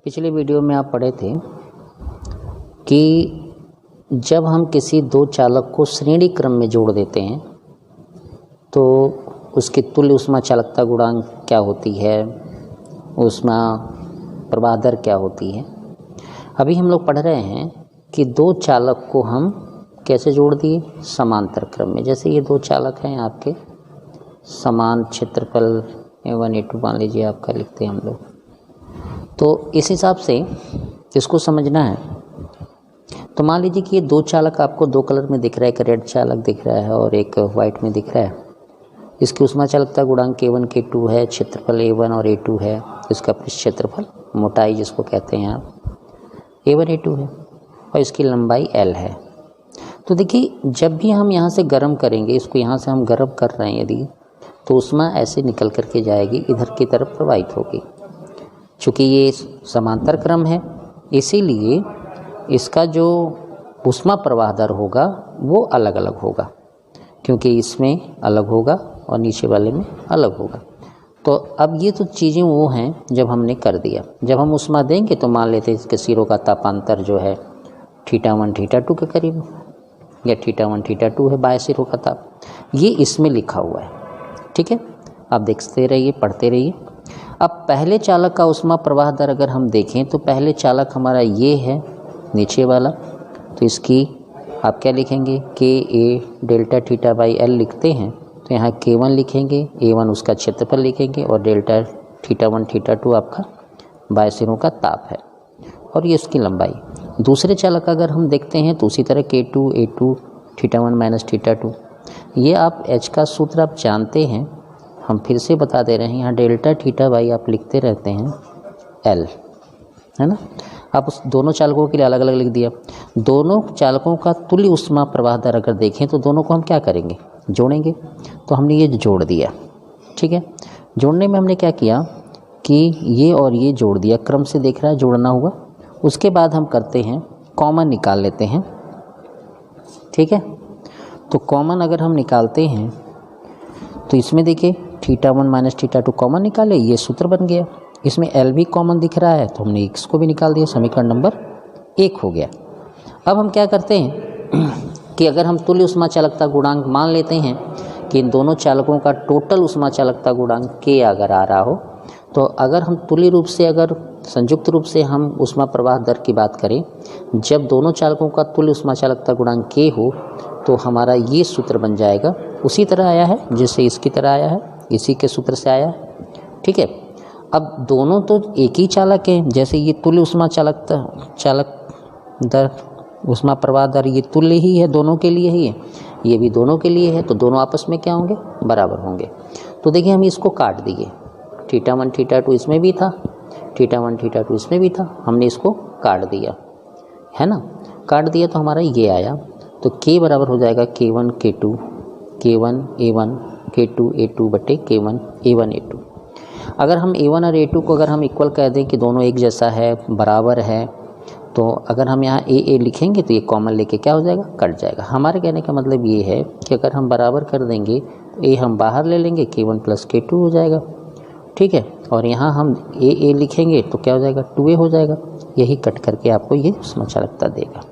पिछले वीडियो में आप पढ़े थे कि जब हम किसी दो चालक को श्रेणी क्रम में जोड़ देते हैं तो उसकी तुल्य ऊष्मा चालकता गुणांक क्या होती है, ऊष्मा प्रवाह दर क्या होती है। अभी हम लोग पढ़ रहे हैं कि दो चालक को हम कैसे जोड़ दिए, समांतर क्रम में। जैसे ये दो चालक हैं आपके, समान क्षेत्रफल A1 A2 मान लीजिए आपका लिखते हैं हम लोग, तो इस हिसाब से इसको समझना है। तो मान लीजिए कि ये दो चालक आपको दो कलर में दिख रहा है, एक रेड चालक दिख रहा है और एक वाइट में दिख रहा है। इसकी ऊष्मा चालकता गुणांक K1 K2 है, क्षेत्रफल A1 और A2 है, इसका क्षेत्रफल मोटाई जिसको कहते हैं आप A1 A2 है और इसकी लंबाई L है। तो देखिए जब भी हम यहाँ से गर्म करेंगे, इसको यहाँ से हम गर्म कर रहे हैं यदि, तो ऊष्मा ऐसे निकल करके जाएगी, इधर की तरफ प्रवाहित होगी। चूँकि ये समांतर क्रम है इसीलिए इसका जो ऊष्मा प्रवाह दर होगा वो अलग अलग होगा, क्योंकि इसमें अलग होगा और नीचे वाले में अलग होगा। तो अब ये तो चीज़ें वो हैं जब हमने कर दिया। जब हम ऊष्मा देंगे तो मान लेते हैं इसके सिरों का तापांतर जो है θ1 θ2 के करीब या θ1 θ2 है बाह्य सिरों का ताप, ये इसमें लिखा हुआ है। ठीक है, आप देखते रहिए, पढ़ते रहिए। अब पहले चालक का ऊष्मा प्रवाह दर अगर हम देखें तो पहले चालक हमारा ये है नीचे वाला, तो इसकी आप क्या लिखेंगे, KA delta theta by L लिखते हैं तो यहाँ K1 लिखेंगे, A1 उसका क्षेत्रफल लिखेंगे और डेल्टा θ1 θ2 आपका बाह्य सिरों का ताप है और ये इसकी लंबाई। दूसरे चालक अगर हम देखते हैं तो उसी तरह K2 A2 θ1 माइनस θ2, ये आप H का सूत्र आप जानते हैं, हम फिर से बता दे रहे हैं। यहाँ डेल्टा थीटा बाई आप लिखते रहते हैं L, है ना। आप उस दोनों चालकों के लिए अलग अलग लिख दिया। दोनों चालकों का तुल्य ऊष्मा प्रवाह दर अगर देखें तो दोनों को हम क्या करेंगे, जोड़ेंगे। तो हमने ये जोड़ दिया। ठीक है, जोड़ने में हमने क्या किया कि ये और ये जोड़ दिया, क्रम से देख रहा है जोड़ना हुआ। उसके बाद हम करते हैं कॉमन निकाल लेते हैं। ठीक है, तो कॉमन अगर हम निकालते हैं तो इसमें देखिए θ1 माइनस θ2 कॉमन निकाले, ये सूत्र बन गया। इसमें L भी कॉमन दिख रहा है तो हमने इसको भी निकाल दिया, समीकरण नंबर 1 हो गया। अब हम क्या करते हैं कि अगर हम तुल्य ऊष्मा चालकता गुणांक मान लेते हैं कि इन दोनों चालकों का टोटल ऊष्मा चालकता गुणांक K अगर आ रहा हो, तो अगर हम तुल्य रूप से, अगर संयुक्त रूप से हम ऊष्मा प्रवाह दर की बात करें, जब दोनों चालकों का तुल्य ऊष्मा चालकता गुणांक K हो तो हमारा ये सूत्र बन जाएगा। उसी तरह आया है जैसे इसकी तरह आया है, इसी के सूत्र से आया है। ठीक है, अब दोनों तो एक ही चालक हैं, जैसे ये तुल्य ऊष्मा चालक दर, ऊष्मा प्रवाह दर ये तुल्य ही है, दोनों के लिए ही है, ये भी दोनों के लिए है, तो दोनों आपस में क्या होंगे, बराबर होंगे। तो देखिए हम इसको काट दिए, θ1 θ2 इसमें भी था, θ1 θ2 इसमें भी था, हमने इसको काट दिया, है ना। काट दिया तो हमारा ये आया, तो K बराबर हो जाएगा K1 K2 K1 A1 K2 A2 बटे K1 A1 A2। अगर हम A1 और A2 को अगर हम इक्वल कह दें कि दोनों एक जैसा है, बराबर है, तो अगर हम यहाँ A लिखेंगे तो ये कॉमन लेके क्या हो जाएगा, कट जाएगा। हमारे कहने का मतलब ये है कि अगर हम बराबर कर देंगे तो A हम बाहर ले लेंगे, K1 प्लस K2 हो जाएगा। ठीक है, और यहाँ हम A लिखेंगे तो क्या हो जाएगा, 2A हो जाएगा। यही कट करके आपको ये ऊष्मा चालकता देगा।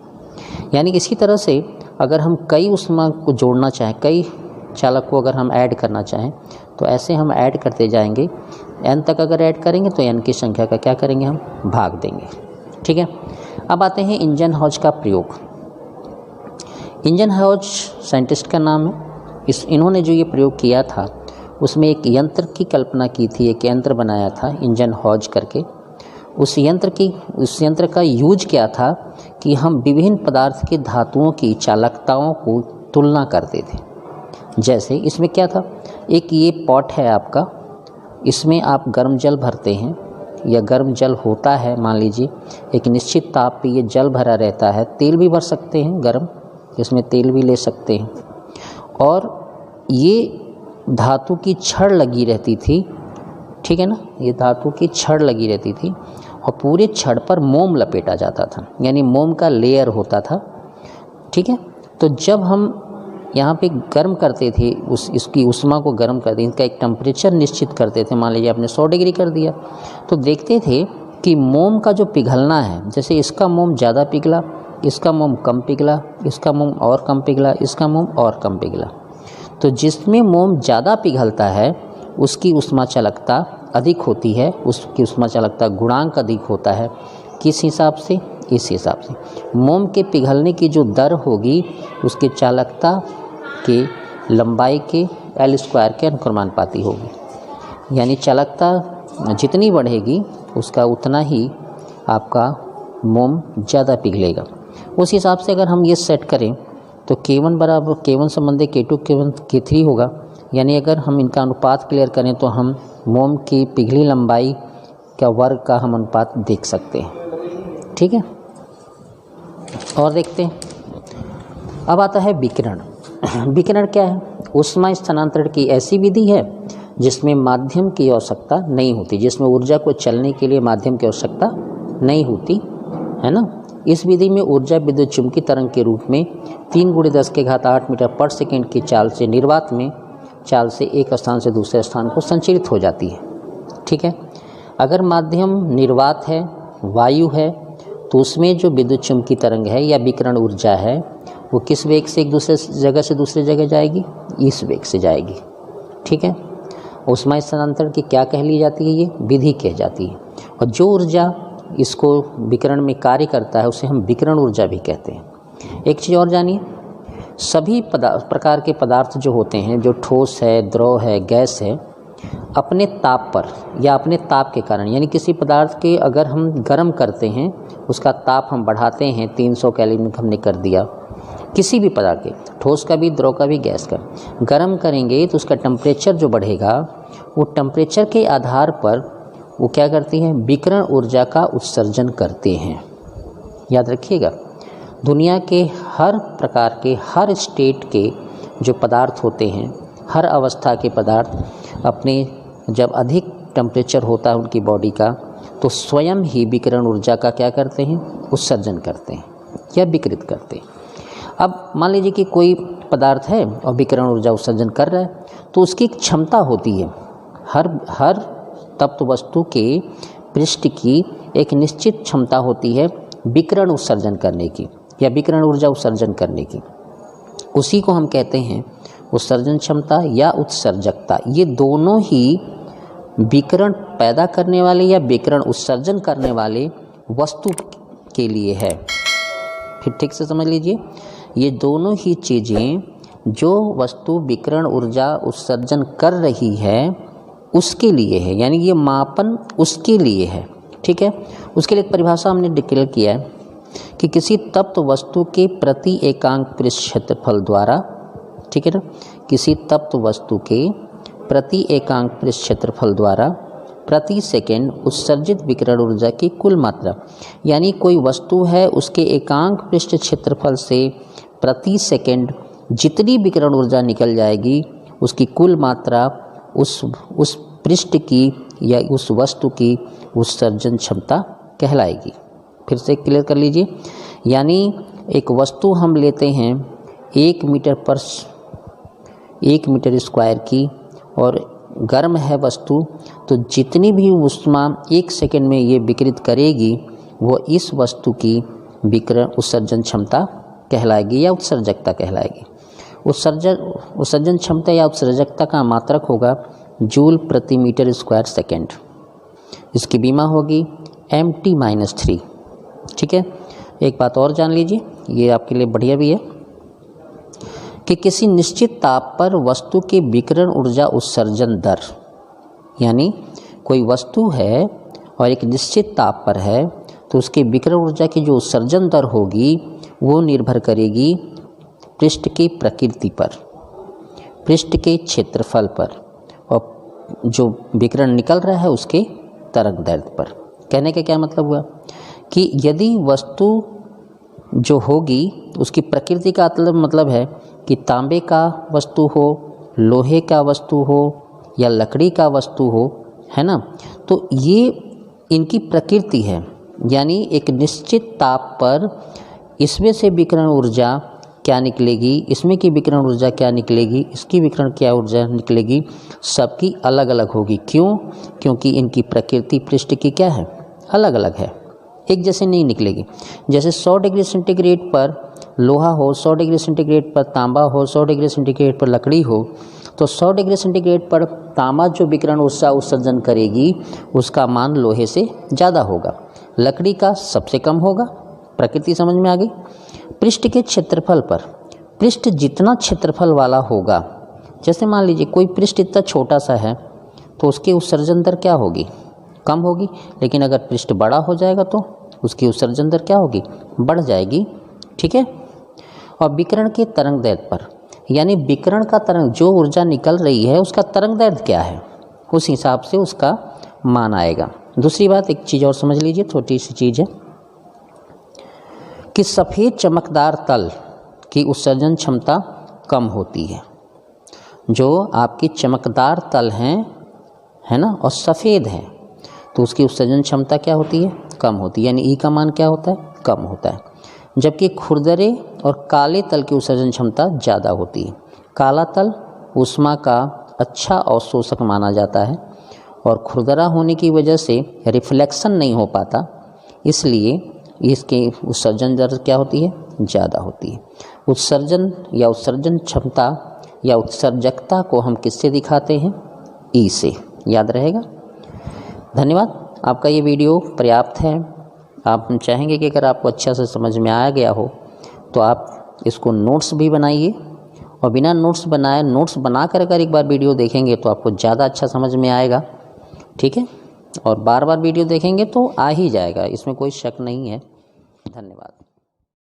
यानी इसी तरह से अगर हम कई ऊष्मा को जोड़ना चाहें, कई चालक को अगर हम ऐड करना चाहें तो ऐसे हम ऐड करते जाएंगे, n तक अगर ऐड करेंगे तो n की संख्या का क्या करेंगे, हम भाग देंगे। ठीक है, अब आते हैं इंजन हॉज का प्रयोग। इंजन हॉज साइंटिस्ट का नाम है। इन्होंने जो ये प्रयोग किया था उसमें एक यंत्र की कल्पना की थी, एक यंत्र बनाया था इंजन हॉज करके। उस यंत्र का यूज क्या था कि हम विभिन्न पदार्थ की धातुओं की चालकताओं को तुलना करते थे। जैसे इसमें क्या था, एक ये पॉट है आपका, इसमें आप गर्म जल भरते हैं या गर्म जल होता है, मान लीजिए एक निश्चित ताप पे ये जल भरा रहता है। तेल भी भर सकते हैं गर्म, इसमें तेल भी ले सकते हैं। और ये धातु की छड़ लगी रहती थी, ठीक है ना, ये धातु की छड़ लगी रहती थी और पूरे छड़ पर मोम लपेटा जाता था, यानी मोम का लेयर होता था। ठीक है, तो जब हम यहाँ पे गर्म करते थे, इसकी ऊष्मा को गर्म करते, इनका एक टेम्परेचर निश्चित करते थे। मान लीजिए आपने 100 डिग्री कर दिया, तो देखते थे कि मोम का जो पिघलना है, जैसे इसका मोम ज़्यादा पिघला, इसका मोम कम पिघला, इसका मोम और कम पिघला, इसका मोम और कम पिघला, तो जिसमें मोम ज़्यादा पिघलता है उसकी ऊष्मा चालकता अधिक होती है, उसकी ऊष्मा चालकता गुणांक अधिक होता है। किस हिसाब से? इस हिसाब से मोम के पिघलने की जो दर होगी उसके चालकता के लंबाई के L² के अनुक्रमानुपाती होगी। यानी चालकता जितनी बढ़ेगी उसका उतना ही आपका मोम ज़्यादा पिघलेगा। उस हिसाब से अगर हम ये सेट करें तो K1 बराबर K1 संबंधी K2 K1 K3 होगा। यानी अगर हम इनका अनुपात क्लियर करें तो हम मोम की पिघली लंबाई का वर्ग का हम अनुपात देख सकते हैं। ठीक है, और देखते हैं। अब आता है विकिरण। विकिरण क्या है? ऊष्मा स्थानांतरण की ऐसी विधि है जिसमें माध्यम की आवश्यकता नहीं होती, जिसमें ऊर्जा को चलने के लिए माध्यम की आवश्यकता नहीं होती, है ना। इस विधि में ऊर्जा विद्युत चुंबकीय तरंग के रूप में 3 × 10⁸ मीटर पर सेकेंड की चाल से निर्वात में चाल से एक स्थान से दूसरे स्थान को संचरित हो जाती है। ठीक है, अगर माध्यम निर्वात है, वायु है, तो उसमें जो विद्युत चुंबकीय तरंग है या विकिरण ऊर्जा है वो किस वेग से एक दूसरे जगह से दूसरी जगह जाएगी? इस वेग से जाएगी। ठीक है, ऊष्मा स्थानांतरण की क्या कह ली जाती है? ये विधि कह जाती है। और जो ऊर्जा इसको विकिरण में कार्य करता है उसे हम विकिरण ऊर्जा भी कहते हैं। एक चीज़ और जानिए, सभी प्रकार के पदार्थ जो होते हैं, जो ठोस है, द्रव है, गैस है, अपने ताप पर या अपने ताप के कारण, यानी किसी पदार्थ के अगर हम गर्म करते हैं उसका ताप हम बढ़ाते हैं, 300 केल्विन हमने कर दिया, किसी भी पदार्थ के, ठोस का भी, द्रव का भी, गैस का, गर्म करेंगे तो उसका टेम्परेचर जो बढ़ेगा वो टेम्परेचर के आधार पर वो क्या करती हैं? विकिरण ऊर्जा का उत्सर्जन करते हैं। याद रखिएगा, दुनिया के हर प्रकार के, हर स्टेट के जो पदार्थ होते हैं, हर अवस्था के पदार्थ अपने जब अधिक टेम्परेचर होता है उनकी बॉडी का तो स्वयं ही विकिरण ऊर्जा का क्या करते हैं? उत्सर्जन करते हैं या विकिरित करते हैं। अब मान लीजिए कि कोई पदार्थ है और विकिरण ऊर्जा उत्सर्जन कर रहा है तो उसकी एक क्षमता होती है, हर तप्त वस्तु के पृष्ठ की एक निश्चित क्षमता होती है विकिरण उत्सर्जन करने की या विकिरण ऊर्जा उत्सर्जन करने की। उसी को हम कहते हैं उत्सर्जन क्षमता या उत्सर्जकता। ये दोनों ही विकिरण पैदा करने वाले या विकिरण उत्सर्जन करने वाले वस्तु के लिए है। फिर ठीक से समझ लीजिए, ये दोनों ही चीज़ें जो वस्तु विकिरण ऊर्जा उत्सर्जन कर रही है उसके लिए है, यानी ये मापन उसके लिए है। ठीक है, उसके लिए एक परिभाषा हमने डिक्लेयर किया है कि किसी तप्त वस्तु के प्रति एकांक पृष्ठ क्षेत्रफल द्वारा, ठीक है ना, किसी तप्त वस्तु के प्रति एकांक पृष्ठ क्षेत्रफल द्वारा प्रति सेकेंड उत्सर्जित विकिरण ऊर्जा की कुल मात्रा, यानी कोई वस्तु है उसके एकांक पृष्ठ क्षेत्रफल से प्रति सेकेंड जितनी विकिरण ऊर्जा निकल जाएगी उसकी कुल मात्रा उस पृष्ठ की या उस वस्तु की उत्सर्जन क्षमता कहलाएगी। फिर से क्लियर कर लीजिए, यानी एक वस्तु हम लेते हैं 1 मीटर स्क्वायर की और गर्म है वस्तु, तो जितनी भी ऊष्मा 1 सेकेंड में ये विकिरित करेगी वो इस वस्तु की विकिरण उत्सर्जन क्षमता कहलाएगी या उत्सर्जकता कहलाएगी। उत्सर्जन क्षमता या उत्सर्जकता का मात्रक होगा जूल प्रति मीटर स्क्वायर सेकेंड। इसकी बीमा होगी Mt-3। ठीक है, एक बात और जान लीजिए, ये आपके लिए बढ़िया भी है कि किसी निश्चित ताप पर वस्तु के विकिरण ऊर्जा उत्सर्जन दर, यानी कोई वस्तु है और एक निश्चित ताप पर है तो उसके विकिरण ऊर्जा की जो उत्सर्जन दर होगी वो निर्भर करेगी पृष्ठ की प्रकृति पर, पृष्ठ के क्षेत्रफल पर और जो विकिरण निकल रहा है उसके तरंग दैर्घ्य पर। कहने का क्या मतलब हुआ कि यदि वस्तु जो होगी उसकी प्रकृति का मतलब है कि तांबे का वस्तु हो, लोहे का वस्तु हो या लकड़ी का वस्तु हो, है ना, तो ये इनकी प्रकृति है, यानी एक निश्चित ताप पर इसमें से विकिरण ऊर्जा क्या निकलेगी, इसमें की विकिरण ऊर्जा क्या निकलेगी, इसकी विकिरण क्या ऊर्जा निकलेगी, सबकी अलग अलग होगी। क्यों? क्योंकि इनकी प्रकृति पृष्ठ की क्या है, अलग अलग है, एक जैसे नहीं निकलेगी। जैसे 100 डिग्री सेंटीग्रेड पर लोहा हो, 100 डिग्री सेंटीग्रेड पर तांबा हो, 100 डिग्री सेंटीग्रेड पर लकड़ी हो, तो 100 डिग्री सेंटीग्रेड पर तांबा जो विकिरण ऊर्जा उत्सर्जन करेगी उसका मान लोहे से ज़्यादा होगा, लकड़ी का सबसे कम होगा। प्रकृति समझ में आ गई। पृष्ठ के क्षेत्रफल पर, पृष्ठ जितना क्षेत्रफल वाला होगा, जैसे मान लीजिए कोई पृष्ठ इतना छोटा सा है तो उसकी उत्सर्जन दर क्या होगी, कम होगी। लेकिन अगर पृष्ठ बड़ा हो जाएगा तो उसकी उत्सर्जन दर क्या होगी, बढ़ जाएगी। ठीक है। और विकिरण के तरंग दैर्ध्य पर, यानी विकिरण का तरंग जो ऊर्जा निकल रही है उसका तरंग दैर्ध्य क्या है, उस हिसाब से उसका मान आएगा। दूसरी बात, एक चीज़ और समझ लीजिए, छोटी सी चीज़ है कि सफ़ेद चमकदार तल की उत्सर्जन क्षमता कम होती है। जो आपकी चमकदार तल हैं, है ना, और सफ़ेद है, तो उसकी उत्सर्जन क्षमता क्या होती है, कम होती है, यानी ई का मान क्या होता है, कम होता है। जबकि खुरदरे और काले तल की उत्सर्जन क्षमता ज़्यादा होती है। काला तल ऊष्मा का अच्छा अवशोषक माना जाता है और खुरदरा होने की वजह से रिफ्लेक्शन नहीं हो पाता, इसलिए इसकी उत्सर्जन दर क्या होती है, ज़्यादा होती है। उत्सर्जन या उत्सर्जन क्षमता या उत्सर्जकता को हम किससे दिखाते हैं, ई से, याद रहेगा। धन्यवाद। आपका ये वीडियो पर्याप्त है। आप चाहेंगे कि अगर आपको अच्छा से समझ में आ गया हो तो आप इसको नोट्स भी बनाइए, और बिना नोट्स बनाए, नोट्स बनाकर अगर एक बार वीडियो देखेंगे तो आपको ज़्यादा अच्छा समझ में आएगा। ठीक है। और बार बार वीडियो देखेंगे तो आ ही जाएगा, इसमें कोई शक नहीं है। धन्यवाद।